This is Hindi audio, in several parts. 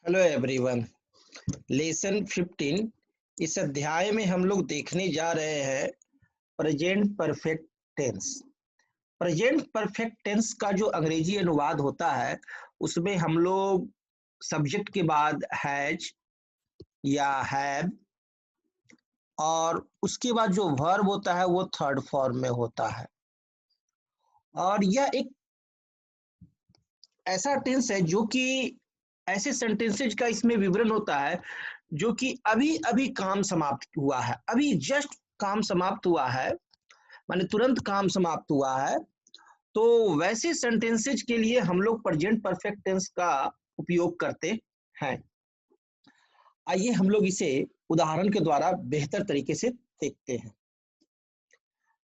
Hello everyone. लेसन 15 इस अध्याय में हम लोग देखने जा रहे हैं present perfect tense. Present perfect tense का जो अंग्रेजी अनुवाद होता है उसमें हम लोग सब्जेक्ट के बाद हैज या हैव और उसके बाद जो वर्ब होता है वो थर्ड फॉर्म में होता है। और यह एक ऐसा टेंस है जो कि ऐसे सेंटेंसेज का इसमें विवरण होता है जो कि अभी अभी काम समाप्त हुआ है, अभी जस्ट काम समाप्त हुआ है, माने तुरंत काम समाप्त हुआ है। तो वैसे सेंटेंसेज के लिए हम लोग प्रेजेंट परफेक्ट टेंस का उपयोग करते हैं। आइए हम लोग इसे उदाहरण के द्वारा बेहतर तरीके से देखते हैं।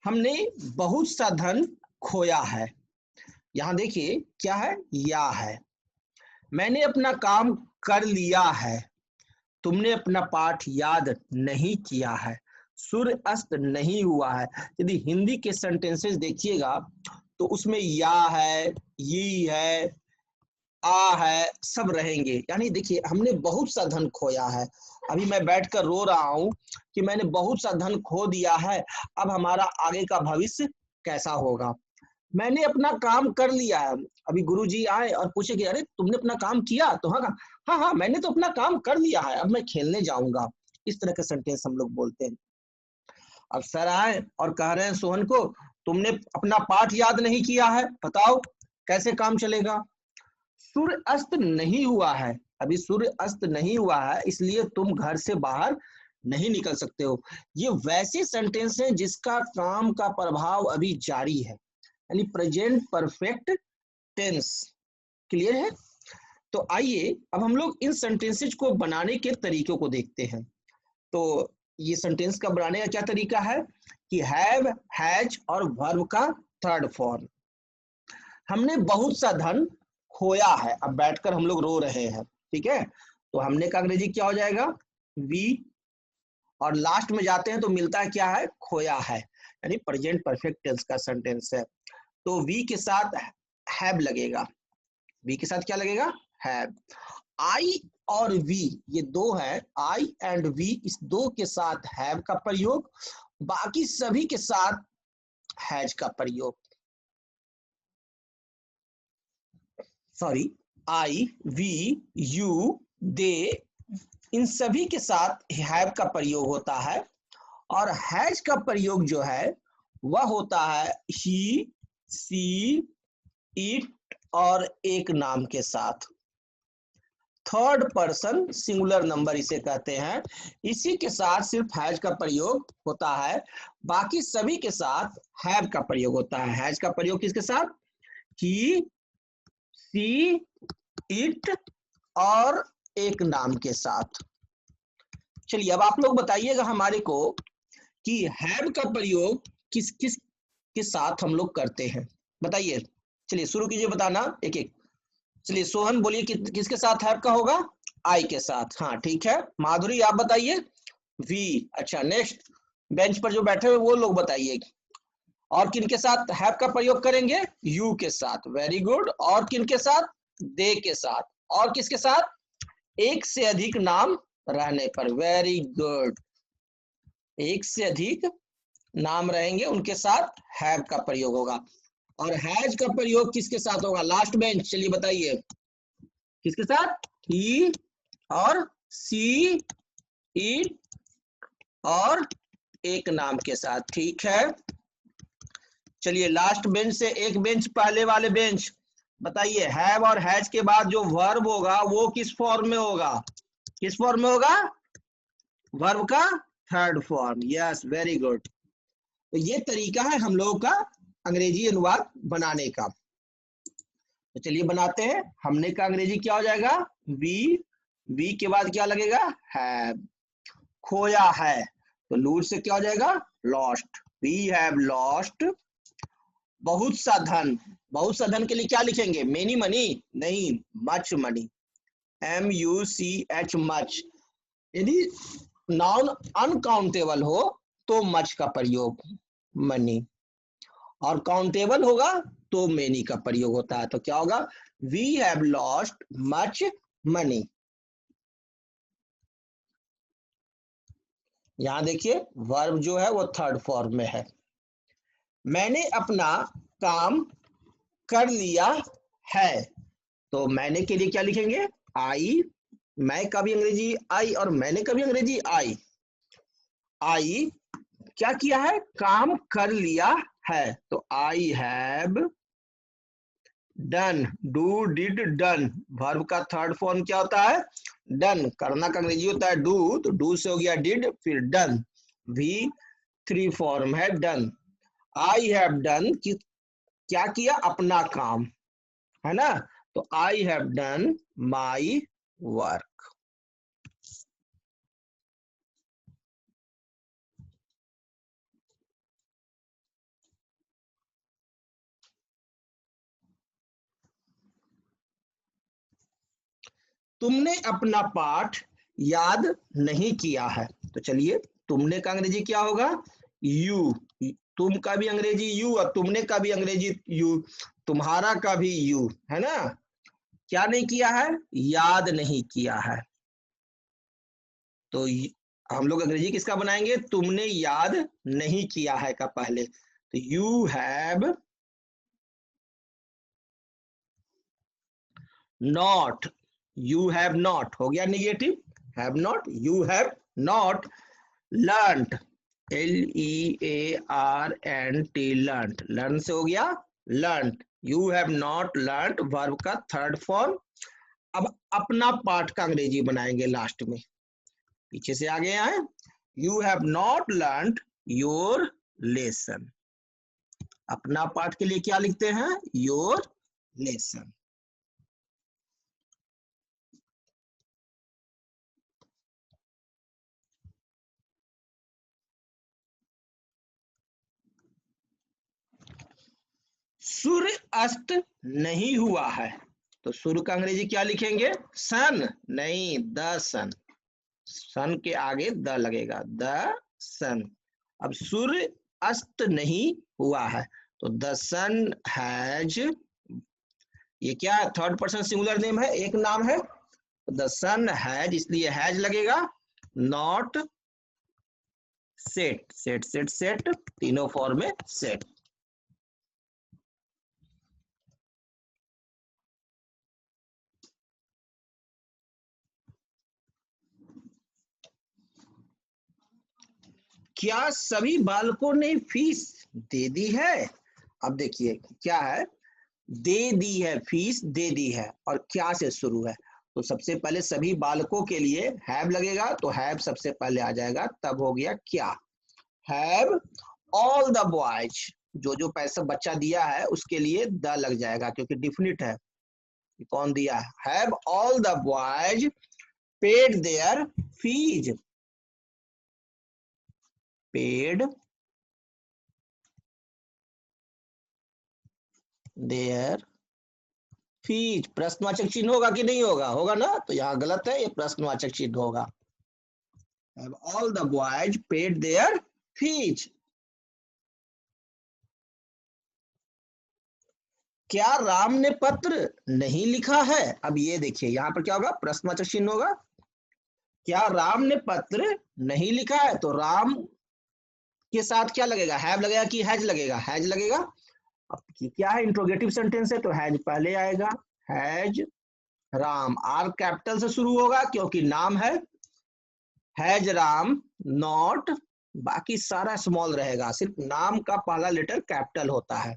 हमने बहुत सा धन खोया है। यहाँ देखिए क्या है, या है। मैंने अपना काम कर लिया है। तुमने अपना पाठ याद नहीं किया है। सूर्य अस्त नहीं हुआ है। यदि हिंदी के सेंटेंसेस देखिएगा तो उसमें या है, ये है, आ है, सब रहेंगे। यानी देखिए हमने बहुत सा धन खोया है। अभी मैं बैठकर रो रहा हूं कि मैंने बहुत सा धन खो दिया है। अब हमारा आगे का भविष्य कैसा होगा। मैंने अपना काम कर लिया है। अभी गुरुजी आए और पूछे कि अरे तुमने अपना काम किया, तो हाँ हाँ हाँ मैंने तो अपना काम कर लिया है, अब मैं खेलने जाऊंगा। इस तरह के सेंटेंस हम लोग बोलते हैं। अब सर आए और कह रहे हैं सोहन को तुमने अपना पाठ याद नहीं किया है, बताओ कैसे काम चलेगा। सूर्य अस्त नहीं हुआ है। अभी सूर्य अस्त नहीं हुआ है इसलिए तुम घर से बाहर नहीं निकल सकते हो। ये वैसे सेंटेंस हैं जिसका काम का प्रभाव अभी जारी है, यानी प्रेजेंट परफेक्ट टेंस। क्लियर है। तो आइए अब हम लोग इन सेंटेंसेज को बनाने के तरीकों को देखते हैं। तो ये सेंटेंस का बनाने का क्या तरीका है कि हैव, हैज और वर्ब का थर्ड फॉर्म। हमने बहुत सा धन खोया है। अब बैठकर हम लोग रो रहे हैं, ठीक है। तो हमने का अंग्रेजी क्या हो जाएगा, वी, और लास्ट में जाते हैं तो मिलता है क्या है, खोया है, यानी प्रेजेंट परफेक्ट टेंस का सेंटेंस है। तो वी के साथ हैव लगेगा। वी के साथ क्या लगेगा, हैव। आई और वी ये दो है, आई एंड वी, इस दो के साथ हैव का प्रयोग, बाकी सभी के साथ हैज का प्रयोग। सॉरी, आई, वी, यू, दे, इन सभी के साथ हैव का प्रयोग होता है। और हैज का प्रयोग जो है वह होता है ही, सी, इट और एक नाम के साथ। थर्ड पर्सन सिंगुलर नंबर इसे कहते हैं। इसी के साथ सिर्फ हैज का प्रयोग होता है, बाकी सभी के साथ हैव का प्रयोग होता है। हैज का प्रयोग किसके साथ, ही, सी, इट और एक नाम के साथ। चलिए अब आप लोग बताइएगा हमारे को कि हैव का प्रयोग किस किस के साथ हम लोग करते हैं, बताइए। चलिए शुरू कीजिए बताना एक एक। चलिए सोहन बोलिए कि किसके साथ हैव का होगा, आई के साथ। हाँ ठीक है। माधुरी आप बताइए, वी। अच्छा नेक्स्ट, बेंच पर जो बैठे हुए वो लोग बताइए। और किन के साथ हैव का प्रयोग करेंगे, यू के साथ। Very good. और किन के साथ, दे के साथ। और किसके साथ, एक से अधिक नाम रहने पर। Very good. एक से अधिक नाम रहेंगे उनके साथ हैव का प्रयोग होगा। और हैज का प्रयोग किसके साथ होगा, लास्ट बेंच चलिए बताइए किसके साथ, ही और सी, इट और एक नाम के साथ। ठीक है। चलिए लास्ट बेंच से एक बेंच पहले वाले बेंच बताइए, हैव और हैज के बाद जो वर्ब होगा वो किस फॉर्म में होगा, किस फॉर्म में होगा, वर्ब का third form. Yes very good. तो ये तरीका है हम लोगों का अंग्रेजी अनुवाद बनाने का। तो चलिए बनाते हैं। हमने का अंग्रेजी क्या हो जाएगा, वी, वी के बाद क्या लगेगा, हैव। खोया है तो लूज से क्या हो जाएगा, लॉस्ट। वी हैव लॉस्ट बहुत सा धन। बहुत सा धन के लिए क्या लिखेंगे, मेनी मनी नहीं, मच मनी, MUCH मच। यदि नाउन अनकाउंटेबल हो तो मच का प्रयोग, मनी, और काउंटेबल होगा तो मेनी का प्रयोग होता है। तो क्या होगा, we have lost much money. यहां देखिए वर्ब जो है वो थर्ड फॉर्म में है। मैंने अपना काम कर लिया है, तो मैंने के लिए क्या लिखेंगे? आई। मैं का भी अंग्रेजी आई और मैंने का भी अंग्रेजी आई। आई क्या किया है? काम कर लिया है, तो I have done. Do did done, verb का थर्ड फॉर्म क्या होता है? डन। करना का अंग्रेजी होता है डू, तो डू से हो गया डिड, फिर डन। भी थ्री फॉर्म है डन। आई हैव डन कि क्या किया? अपना काम, है ना? तो I have done my work. तुमने अपना पाठ याद नहीं किया है, तो चलिए तुमने का अंग्रेजी क्या होगा? यू। तुम का भी अंग्रेजी यू और तुमने का भी अंग्रेजी यू, तुम्हारा का भी यू, है ना? क्या नहीं किया है? याद नहीं किया है। तो हम लोग अंग्रेजी किसका बनाएंगे? तुमने याद नहीं किया है का पहले, तो you have not. You have not हो गया negative, have not. You have not learned, LEARNT, learned. Learn से हो गया learned. You have not learned verb का थर्ड फॉर्म। अब अपना पाठ का अंग्रेजी बनाएंगे लास्ट में, पीछे से आगे आए। You have not learned your lesson. अपना पाठ के लिए क्या लिखते हैं? Your lesson. सूर्य अस्त नहीं हुआ है, तो सूर्य का अंग्रेजी क्या लिखेंगे? सन। नहीं, द सन। सन के आगे द लगेगा, द सन। अब सूर्य अस्त नहीं हुआ है, तो द सन हैज, ये क्या है? थर्ड पर्सन सिंगुलर नेम है, एक नाम है। द सन हैज, इसलिए हैज लगेगा। Not set, set set set, तीनों फॉर्म में सेट। क्या सभी बालकों ने फीस दे दी है? अब देखिए क्या है, दे दी है, फीस दे दी है, और क्या से शुरू है, तो सबसे पहले सभी बालकों के लिए हैव लगेगा, तो हैव सबसे पहले आ जाएगा, तब हो गया क्या? हैव ऑल द बॉयज, जो जो पैसा बच्चा दिया है उसके लिए द लग जाएगा, क्योंकि डिफिनिट है, कौन दिया है? Have all the boys paid there fees. Paid there fees, प्रश्नवाचक चिन्ह होगा कि नहीं होगा? होगा ना, तो यहाँ गलत है, ये प्रश्नवाचक चिन्ह होगा। Have all the boys paid their fees? क्या राम ने पत्र नहीं लिखा है? अब ये देखिए यहाँ पर क्या होगा? प्रश्नवाचक चिन्ह होगा। क्या राम ने पत्र नहीं लिखा है, तो राम के साथ क्या लगेगा? हैव लगेगा कि हैज लगेगा? हैज लगेगा। अब क्या है? इंट्रोगेटिव सेंटेंस है, तो हैज पहले आएगा। हैज राम, आर कैपिटल से शुरू होगा क्योंकि नाम है। हैज राम नॉट, बाकी सारा स्मॉल रहेगा, सिर्फ नाम का पहला लेटर कैपिटल होता है।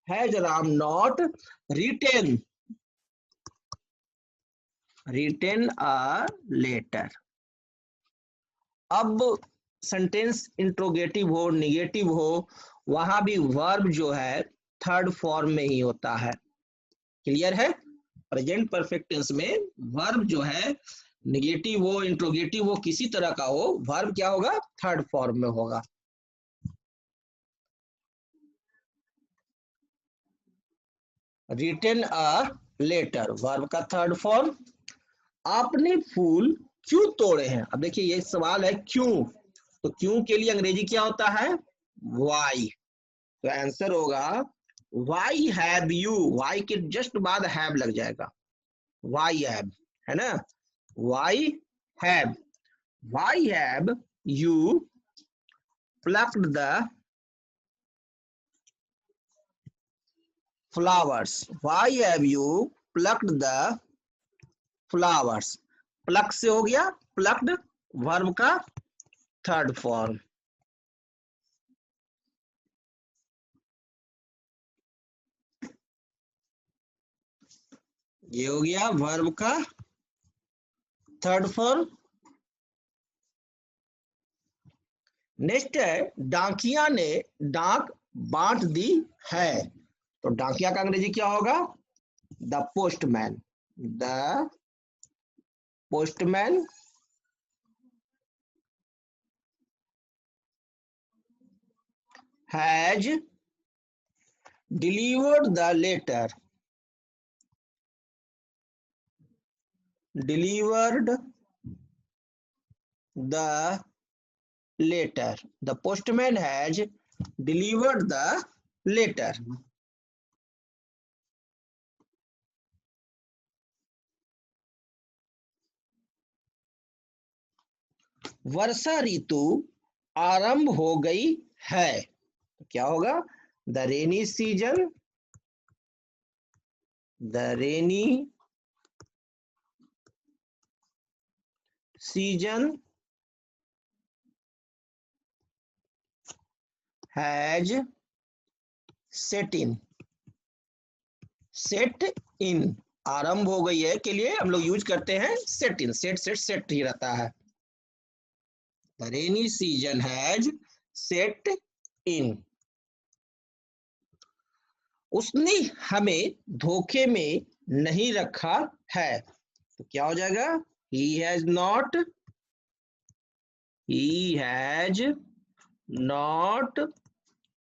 Has Ram not written, written a letter. अब सेंटेंस इंट्रोगेटिव हो, निगेटिव हो, वहां भी वर्ब जो है थर्ड फॉर्म में ही होता है। क्लियर है? प्रेजेंट परफेक्ट टेंस में वर्ब जो है, निगेटिव हो, इंट्रोगेटिव हो, किसी तरह का हो, वर्ब क्या होगा? थर्ड फॉर्म में होगा। रिटेन अ लेटर, वर्ब का थर्ड फॉर्म। आपने फूल क्यों तोड़े हैं? अब देखिए ये सवाल है क्यों, तो क्यों के लिए अंग्रेजी क्या होता है? वाई। तो आंसर होगा वाई हैव यू, वाई के जस्ट बाद हैव लग जाएगा, वाई हैव, है ना? Why have, why have you plucked the flowers? Why have you plucked the flowers? pluck से हो गया plucked, वर्ब का थर्ड फॉर्म। ये हो गया वर्ब का थर्ड फॉर्म। नेक्स्ट है डाकिया ने डाक बांट दी है। तो डाकिया का अंग्रेजी क्या होगा? The postman. The postman has delivered the letter. Delivered the letter. The postman has delivered the letter. वर्षा ऋतु आरंभ हो गई है। तो क्या होगा? The rainy season. The rainy season has set in. Set in आरंभ हो गई है के लिए हम लोग यूज करते हैं सेट इन। सेट ही रहता है। The rainy season has set in. उसने हमें धोखे में नहीं रखा है। तो क्या हो जाएगा? he has not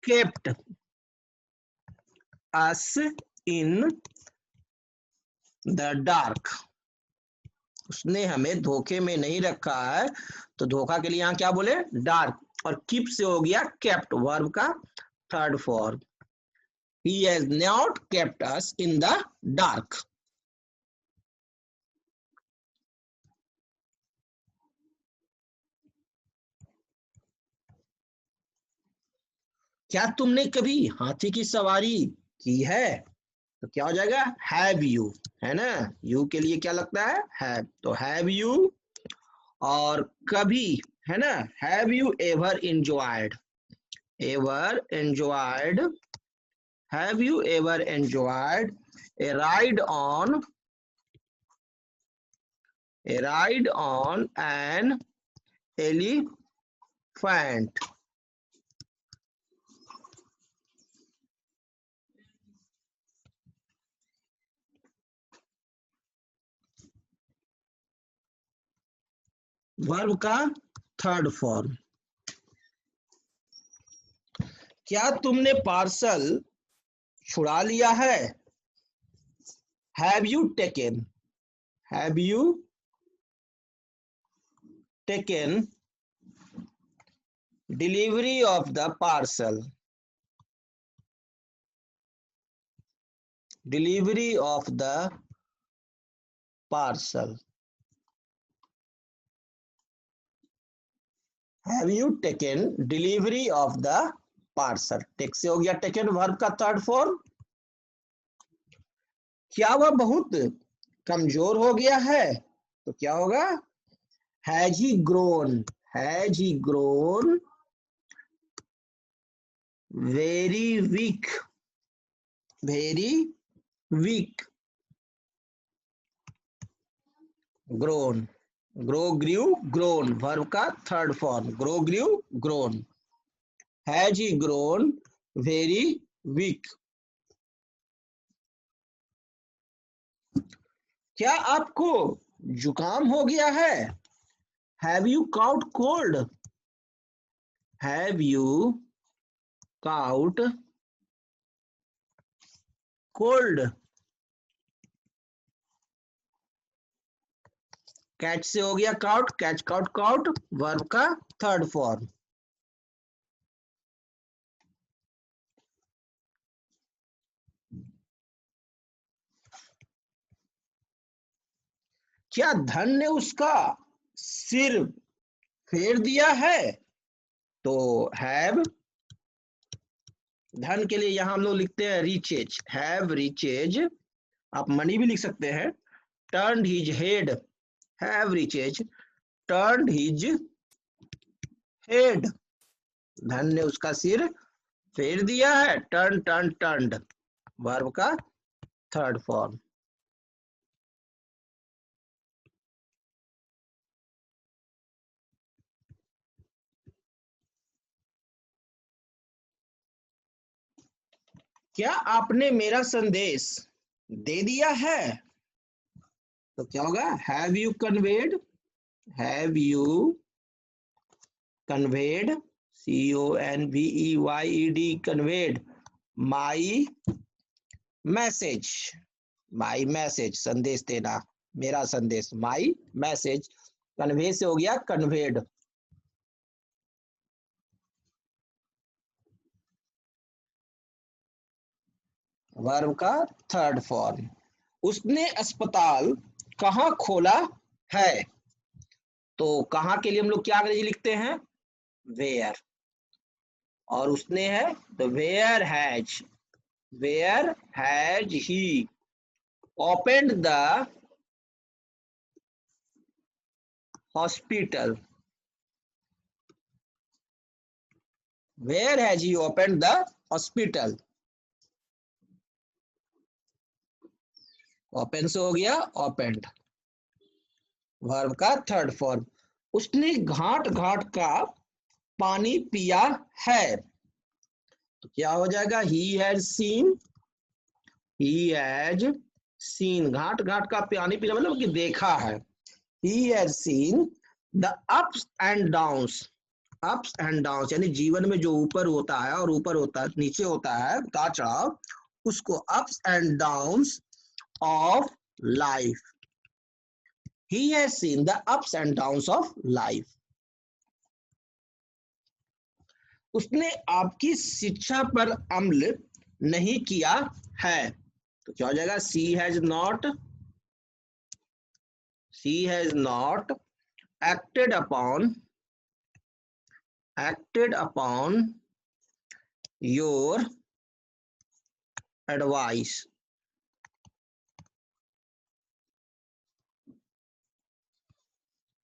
kept us in the dark। उसने हमें धोखे में नहीं रखा है। तो धोखा के लिए यहाँ क्या बोले? डार्क। और कीप से हो गया केप्ट, वर्ब का third form. he has not kept us in the dark। क्या तुमने कभी हाथी की सवारी की है? तो क्या हो जाएगा? हैव यू, है ना। यू के लिए क्या लगता है? हैव। तो हैव यू और कभी, है ना। Have you ever enjoyed? Ever enjoyed. Have you ever enjoyed a ride on an elephant? Verb का थर्ड फॉर्म। क्या तुमने पार्सल छुड़ा लिया है? Have you taken delivery of the parcel. Delivery of the parcel. Have you taken delivery of the parcel. Take से हो गया टेकन, वर्ब का थर्ड फॉर्म। क्या वह बहुत कमजोर हो गया है? तो क्या होगा? Has he grown very weak grown. Grew grown, verb का third form. Grew grown. Has he grown very weak. क्या आपको जुकाम हो गया है? Have you caught cold? Have you caught cold? Catch से हो गया काउट, कैच काउट, वर्ब का थर्ड फॉर्म। क्या धन ने उसका सिर फेर दिया है, तो हैव। धन के लिए यहां हम लोग लिखते हैं रिचेज, हैव रिचेज, आप मनी भी लिख सकते हैं। Turned his head, have riches turned his head, धन ने उसका सिर फेर दिया है। टर्न टर्न टर्न्ड, वर्ब का थर्ड फॉर्म। क्या आपने मेरा संदेश दे दिया है, तो क्या होगा, have you conveyed, have you conveyed, CONVEYED, conveyed my message, my message संदेश देना, मेरा संदेश, माई मैसेज, कन्वे से हो गया कन्वेड। वर्ब का थर्ड फॉर्म। उसने अस्पताल कहाँ खोला है, तो कहाँ के लिए हम लोग क्या अंग्रेजी लिखते हैं, वेयर, और उसने है तो where has he opened the hospital, where has he opened the hospital, open से हो गया ओपेंड, वर्ब का थर्ड फॉर्म। उसने घाट घाट का पानी पिया है, तो क्या हो जाएगा, he has seen, he has seen, घाट घाट का पानी पीना मतलब कि देखा है। He has seen the ups and downs, ups and downs यानी जीवन में जो ऊपर होता है और ऊपर होता है, नीचे होता है उतार चढ़ाव, उसको ups and downs of life. He has seen the ups and downs of life. उसने आपकी शिक्षा पर अमल नहीं किया है, तो क्या हो जाएगा, she has not acted upon your advice.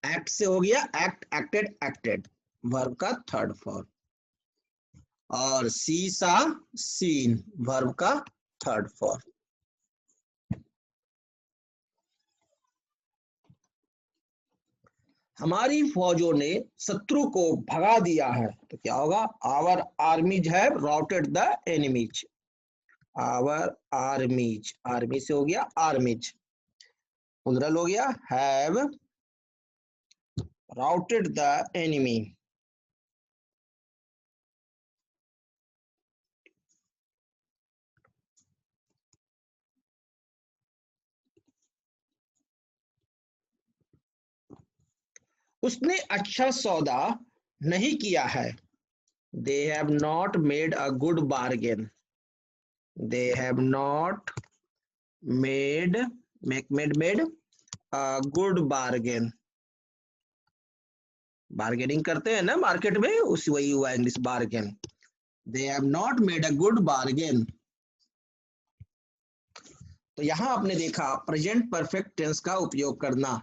Act से हो गया एक्ट, एक्टेड, वर्ब का थर्ड फॉर्म, और सी सा सीन, वर्ब का थर्ड फॉर्म। हमारी फौजों ने शत्रु को भगा दिया है, तो क्या होगा, our armies have routed the enemies, our armies, army से हो गया आर्मीज, प्लुरल हो गया, हैव राउटेड द एनिमी। उसने अच्छा सौदा नहीं किया है, they have not made a good bargain, they have not made a good bargain, bargaining करते हैं ना मार्केट में, उसी वही हुआ English bargain, they have not made a good bargain। तो यहां आपने देखा प्रेजेंट परफेक्ट टेंस का उपयोग करना,